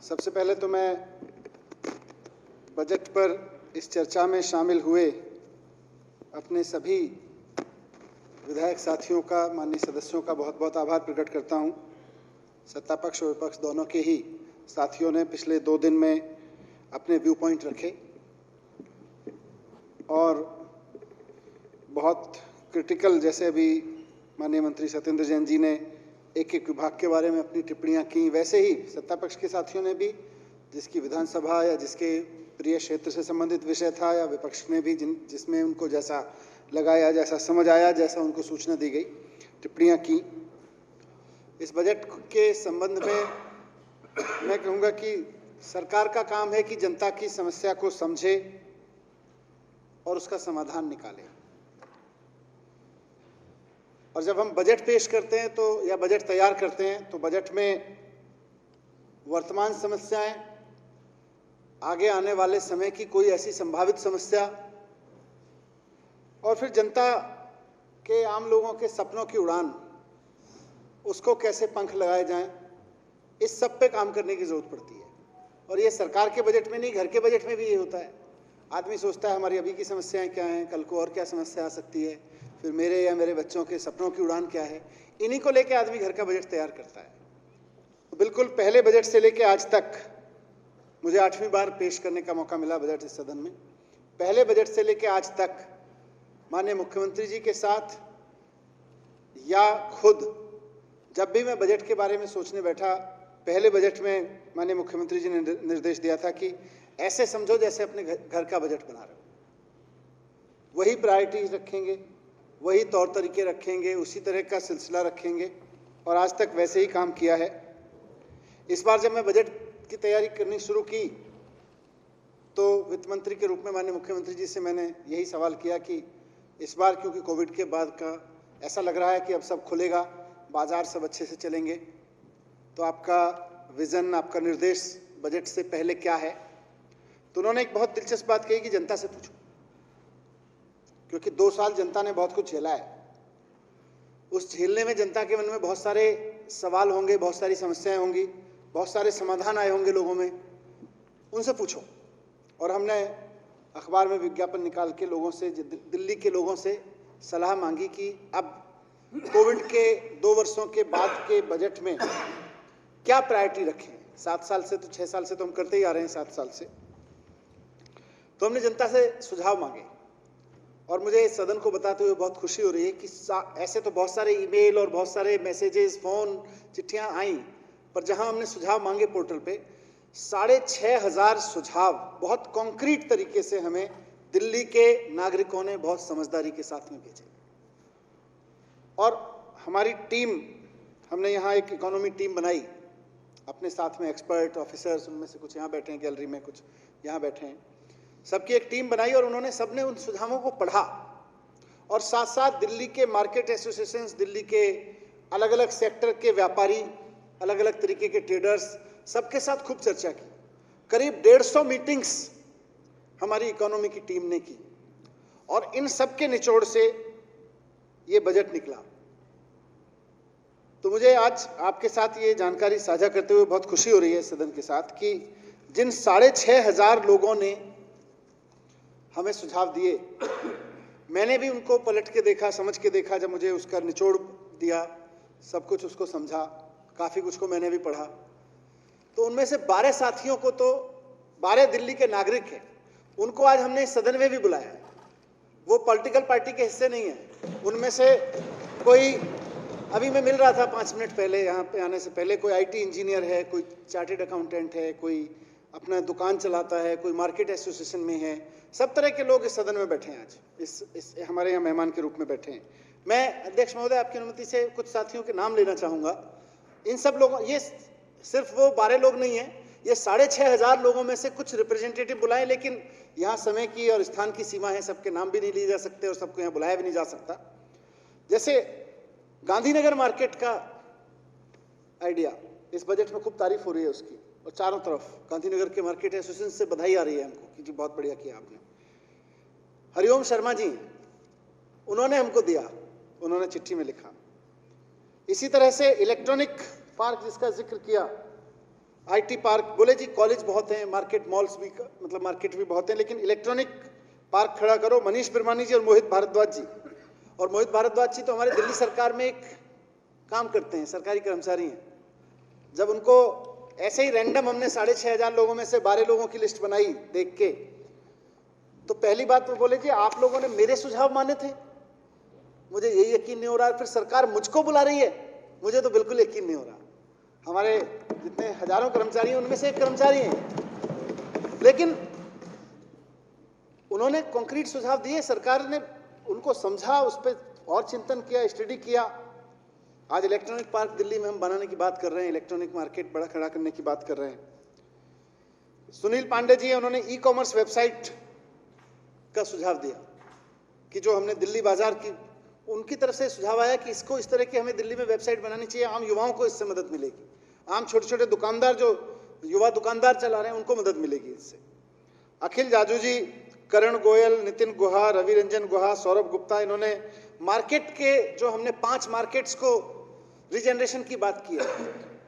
सबसे पहले तो मैं बजट पर इस चर्चा में शामिल हुए अपने सभी विधायक साथियों का, माननीय सदस्यों का बहुत बहुत आभार प्रकट करता हूं। सत्ता पक्ष और विपक्ष दोनों के ही साथियों ने पिछले 2 दिन में अपने व्यू पॉइंट रखे और बहुत क्रिटिकल, जैसे अभी माननीय मंत्री सत्येंद्र जैन जी ने एक एक विभाग के बारे में अपनी टिप्पणियां की, वैसे ही सत्ता पक्ष के साथियों ने भी, जिसकी विधानसभा या जिसके प्रिय क्षेत्र से संबंधित विषय था, या विपक्ष ने भी जिसमें उनको जैसा लगा या जैसा समझ आया, जैसा उनको सूचना दी गई, टिप्पणियां की। इस बजट के संबंध में मैं कहूँगा कि सरकार का काम है कि जनता की समस्या को समझे और उसका समाधान निकाले। और जब हम बजट पेश करते हैं तो, या बजट तैयार करते हैं, तो बजट में वर्तमान समस्याएं, आगे आने वाले समय की कोई ऐसी संभावित समस्या और फिर जनता के, आम लोगों के सपनों की उड़ान, उसको कैसे पंख लगाए जाएं, इस सब पे काम करने की जरूरत पड़ती है। और ये सरकार के बजट में नहीं, घर के बजट में भी ये होता है। आदमी सोचता है हमारी अभी की समस्याएं क्या हैं, कल को और क्या समस्या आ सकती है, फिर मेरे या मेरे बच्चों के सपनों की उड़ान क्या है, इन्हीं को लेकर आदमी घर का बजट तैयार करता है। तो बिल्कुल पहले बजट से लेकर आज तक मुझे 8वीं बार पेश करने का मौका मिला बजट इस सदन में। पहले बजट से लेकर आज तक माननीय मुख्यमंत्री जी के साथ या खुद जब भी मैं बजट के बारे में सोचने बैठा, पहले बजट में माननीय मुख्यमंत्री जी ने निर्देश दिया था कि ऐसे समझो जैसे अपने घर का बजट बना रहे हो, वही प्रायोरिटीज रखेंगे, वही तौर तरीके रखेंगे, उसी तरह का सिलसिला रखेंगे, और आज तक वैसे ही काम किया है। इस बार जब मैं बजट की तैयारी करनी शुरू की तो वित्त मंत्री के रूप में माननीय मुख्यमंत्री जी से मैंने यही सवाल किया कि इस बार क्योंकि कोविड के बाद का ऐसा लग रहा है कि अब सब खुलेगा, बाजार सब अच्छे से चलेंगे, तो आपका विज़न, आपका निर्देश बजट से पहले क्या है? तो उन्होंने एक बहुत दिलचस्प बात कही कि जनता से पूछो, क्योंकि 2 साल जनता ने बहुत कुछ झेला है। उस झेलने में जनता के मन में बहुत सारे सवाल होंगे, बहुत सारी समस्याएं होंगी, बहुत सारे समाधान आए होंगे लोगों में, उनसे पूछो। और हमने अखबार में विज्ञापन निकाल के लोगों से, दिल्ली के लोगों से सलाह मांगी कि अब कोविड के 2 वर्षों के बाद के बजट में क्या प्रायोरिटी रखें। 7 साल से, तो 6 साल से तो हम करते ही आ रहे हैं, 7 साल से। तो हमने जनता से सुझाव मांगे और मुझे इस सदन को बताते हुए बहुत खुशी हो रही है कि ऐसे तो बहुत सारे ईमेल और बहुत सारे मैसेजेस, फोन, चिट्ठियां आई, पर जहां हमने सुझाव मांगे पोर्टल पे, 6,500 सुझाव बहुत कॉन्क्रीट तरीके से हमें दिल्ली के नागरिकों ने बहुत समझदारी के साथ में भेजे। और हमारी टीम, हमने यहाँ एक इकोनॉमी टीम बनाई, अपने साथ में एक्सपर्ट ऑफिसर्स, उनमें से कुछ यहाँ बैठे हैं गैलरी में, कुछ यहाँ बैठे हैं, सबकी एक टीम बनाई और उन्होंने सबने उन सुझावों को पढ़ा और साथ साथ दिल्ली के मार्केट एसोसिएशंस, दिल्ली के अलग अलग सेक्टर के व्यापारी, अलग अलग तरीके के ट्रेडर्स, सबके साथ खूब चर्चा की। करीब 150 मीटिंग्स हमारी इकोनॉमी की टीम ने की और इन सब के निचोड़ से ये बजट निकला। तो मुझे आज आपके साथ ये जानकारी साझा करते हुए बहुत खुशी हो रही है सदन के साथ कि जिन 6,500 लोगों ने हमें सुझाव दिए, मैंने भी उनको पलट के देखा, समझ के देखा। जब मुझे उसका निचोड़ दिया, सब कुछ उसको समझा, काफ़ी कुछ को मैंने भी पढ़ा, तो उनमें से 12 साथियों को, तो 12 दिल्ली के नागरिक हैं, उनको आज हमने इस सदन में भी बुलाया है। वो पॉलिटिकल पार्टी के हिस्से नहीं है। उनमें से कोई, अभी मैं मिल रहा था 5 मिनट पहले, यहाँ पे आने से पहले, कोई IT इंजीनियर है, कोई चार्टेड अकाउंटेंट है, कोई अपना दुकान चलाता है, कोई मार्केट एसोसिएशन में है। सब तरह के लोग इस सदन में बैठे हैं आज, इस हमारे यहाँ मेहमान के रूप में बैठे हैं। मैं अध्यक्ष महोदय आपकी अनुमति से कुछ साथियों के नाम लेना चाहूँगा। इन सब लोगों, ये सिर्फ वो 12 लोग नहीं हैं, ये 6,500 लोगों में से कुछ रिप्रेजेंटेटिव बुलाए, लेकिन यहाँ समय की और स्थान की सीमा है, सबके नाम भी नहीं लिए जा सकते और सबको यहाँ बुलाया भी नहीं जा सकता। जैसे गांधीनगर मार्केट का आइडिया, इस बजट में खूब तारीफ हो रही है उसकी, और चारों तरफ गांधीनगर के मार्केट एसोसिएशन से बधाई आ रही है हमको कि जी बहुत बढ़िया किया आपने। हरिओम शर्मा जी, उन्होंने हमको दिया, उन्होंने चिट्ठी में लिखा। इसी तरह से इलेक्ट्रॉनिक पार्क जिसका जिक्र किया आईटी पार्क, बोले जी कॉलेज बहुत हैं, मार्केट मॉल्स भी, मतलब मार्केट भी बहुत हैं, लेकिन इलेक्ट्रॉनिक पार्क खड़ा करो। मनीष बिरमानी जी और मोहित भारद्वाज जी, और मोहित भारद्वाज जी तो हमारे दिल्ली सरकार में एक काम करते हैं, सरकारी कर्मचारी हैं। जब उनको ऐसे ही रैंडम हमने 6,500 लोगों में से 12 लोगों की लिस्ट बनाई देख के, तो पहली बात वो बोले कि आप लोगों ने मेरे सुझाव माने थे, मुझे ये यकीन नहीं हो रहा, फिर सरकार मुझको बुला रही है, मुझे तो बिल्कुल यकीन नहीं हो रहा। हमारे जितने हजारों कर्मचारी हैं उनमें से एक कर्मचारी हैं, लेकिन उन्होंने कॉन्क्रीट सुझाव दिए, सरकार ने उनको समझा, उस पर और चिंतन किया, स्टडी किया। आज इलेक्ट्रॉनिक पार्क दिल्ली में हम बनाने की बात कर रहे हैं, इलेक्ट्रॉनिक मार्केट बड़ा खड़ा करने की बात कर रहे हैं। सुनील पांडे जी हैं, उन्होंने ई कॉमर्स वेबसाइट का सुझाव दिया कि जो हमने दिल्ली बाजार की, उनकी तरफ से सुझाव आया कि इसको इस तरह की हमें दिल्ली में वेबसाइट बनानी चाहिए, आम युवाओं को इससे मदद मिलेगी, आम छोटे छोटे दुकानदार जो युवा दुकानदार चला रहे हैं उनको मदद मिलेगी इससे। अखिल जाजू जी, करण गोयल, नितिन गुहा, रवि रंजन गुहा, सौरभ गुप्ता, इन्होंने मार्केट के जो हमने 5 मार्केट्स को रीजनरेशन की बात की है,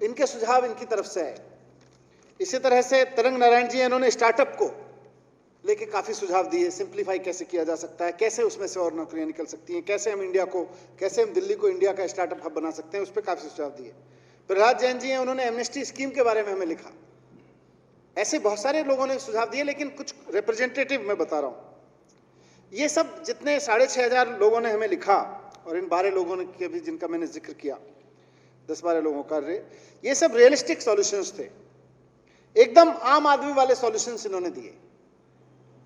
इनके सुझाव इनकी तरफ से आए। इसी तरह से तरंग नारायण जी, इन्होंने स्टार्टअप को लेके काफी सुझाव दिए, सिंप्लीफाई कैसे किया जा सकता है, कैसे उसमें से और नौकरियां निकल सकती हैं, कैसे हम इंडिया को, कैसे हम दिल्ली को इंडिया का स्टार्टअप हब बना सकते हैं, उस पर काफी सुझाव दिए। प्रहलाद जैन जी हैं, उन्होंने एमनेस्टी स्कीम के बारे में हमें लिखा। ऐसे बहुत सारे लोगों ने सुझाव दिए, लेकिन कुछ रिप्रेजेंटेटिव मैं बता रहा हूं। ये सब जितने 6,500 लोगों ने हमें लिखा, और इन 12 लोगों ने के भी जिनका मैंने जिक्र किया, 10-12 लोगों का, ये सब रियलिस्टिक सॉल्यूशंस थे, एकदम आम आदमी वाले सॉल्यूशंस इन्होंने दिए,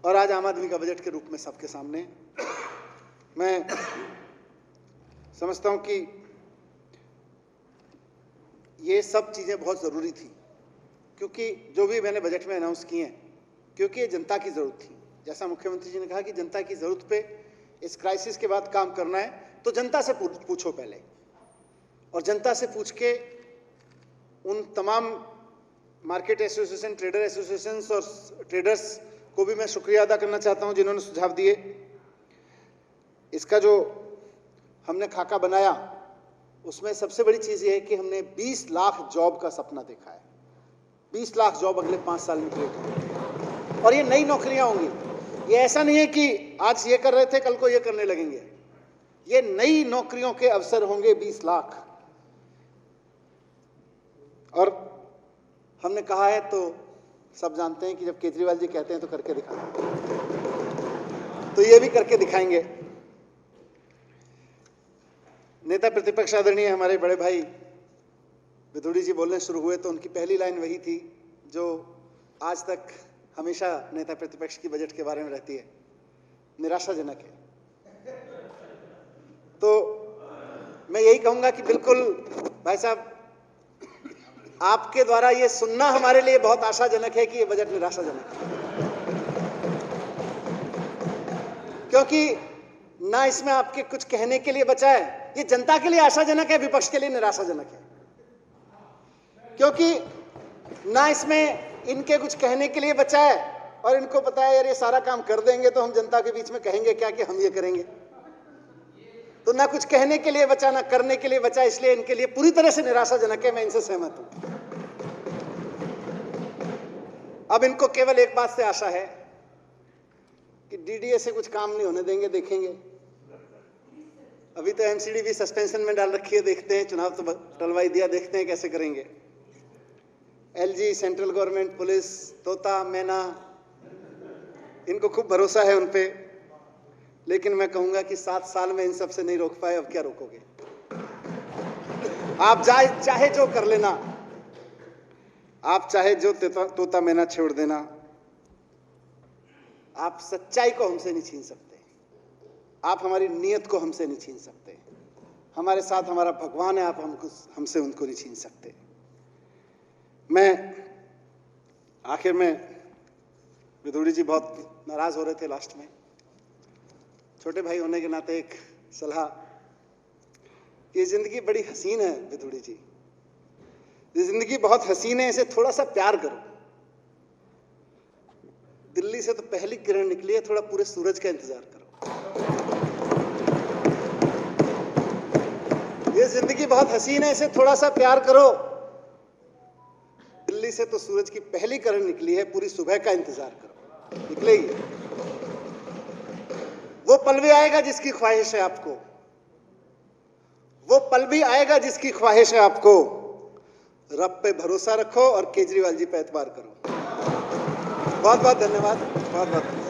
और आज आम आदमी का बजट के रूप में सबके सामने। मैं समझता हूं कि ये सब चीजें बहुत जरूरी थी, क्योंकि जो भी मैंने बजट में अनाउंस किए हैं, क्योंकि ये जनता की जरूरत थी। जैसा मुख्यमंत्री जी ने कहा कि जनता की जरूरत पे इस क्राइसिस के बाद काम करना है, तो जनता से पूछो पहले, और जनता से पूछ के उन तमाम मार्केट एसोसिएशन, ट्रेडर एसोसिएशंस और ट्रेडर्स को भी मैं शुक्रिया अदा करना चाहता हूं जिन्होंने सुझाव दिए। इसका जो हमने खाका बनाया, उसमें सबसे बड़ी चीज ये है कि हमने 20 लाख जॉब का सपना देखा है। 20 लाख जॉब अगले 5 साल में क्रिएट होंगी, और ये नई नौकरियां होंगी। ये ऐसा नहीं है कि आज ये कर रहे थे कल को ये करने लगेंगे, ये नई नौकरियों के अवसर होंगे 20 लाख। और हमने कहा है, तो सब जानते हैं कि जब केजरीवाल जी कहते हैं तो करके दिखाते हैं, तो ये भी करके दिखाएंगे। नेता प्रतिपक्ष आदरणीय हमारे बड़े भाई विधुड़ी जी बोलने शुरू हुए तो उनकी पहली लाइन वही थी जो आज तक हमेशा नेता प्रतिपक्ष की बजट के बारे में रहती है, निराशाजनक है। तो मैं यही कहूंगा कि बिल्कुल भाई साहब, आपके द्वारा ये सुनना हमारे लिए बहुत आशाजनक है कि ये बजट निराशाजनक है, क्योंकि ना इसमें आपके कुछ कहने के लिए बचा है। ये जनता के लिए आशाजनक है, विपक्ष के लिए निराशाजनक है, क्योंकि ना इसमें इनके कुछ कहने के लिए बचा है, और इनको पता है यार ये सारा काम कर देंगे तो हम जनता के बीच में कहेंगे क्या कि हम ये करेंगे। तो ना कुछ कहने के लिए बचा, ना करने के लिए बचा, इसलिए इनके लिए पूरी तरह से निराशाजनक है। मैं इनसे सहमत हूं। अब इनको केवल एक बात से आशा है कि डीडीए से कुछ काम नहीं होने देंगे, देखेंगे। अभी तो एमसीडी भी सस्पेंशन में डाल रखी है, देखते हैं, चुनाव तो टलवाई दिया, देखते हैं कैसे करेंगे। एलजी, सेंट्रल गवर्नमेंट, पुलिस, तोता मैना, इनको खूब भरोसा है उन पे, लेकिन मैं कहूंगा कि 7 साल में इन सब से नहीं रोक पाए, अब क्या रोकोगे। आप चाहे जो कर लेना, आप चाहे जो तोता मैना छोड़ देना, आप सच्चाई को हमसे नहीं छीन सकते, आप हमारी नीयत को हमसे नहीं छीन सकते। हमारे साथ हमारा भगवान है, आप हमसे उनको नहीं छीन सकते। मैं आखिर में, विधुड़ी जी बहुत नाराज हो रहे थे लास्ट में, छोटे भाई होने के नाते एक सलाह कि जिंदगी बड़ी हसीन है विधुड़ी जी, ये जिंदगी बहुत हसीन है, इसे थोड़ा सा प्यार करो। दिल्ली से तो पहली किरण निकली है, थोड़ा पूरे सूरज का इंतजार करो। ये जिंदगी बहुत हसीन है, इसे थोड़ा सा प्यार करो। दिल्ली से तो सूरज की पहली किरण निकली है, पूरी सुबह का इंतजार करो, निकलेगी। वो पल भी आएगा जिसकी ख्वाहिश है आपको, वो पल भी आएगा जिसकी ख्वाहिश है आपको। रब पे भरोसा रखो और केजरीवाल जी पे एतबार करो। बहुत बहुत धन्यवाद, बहुत बहुत।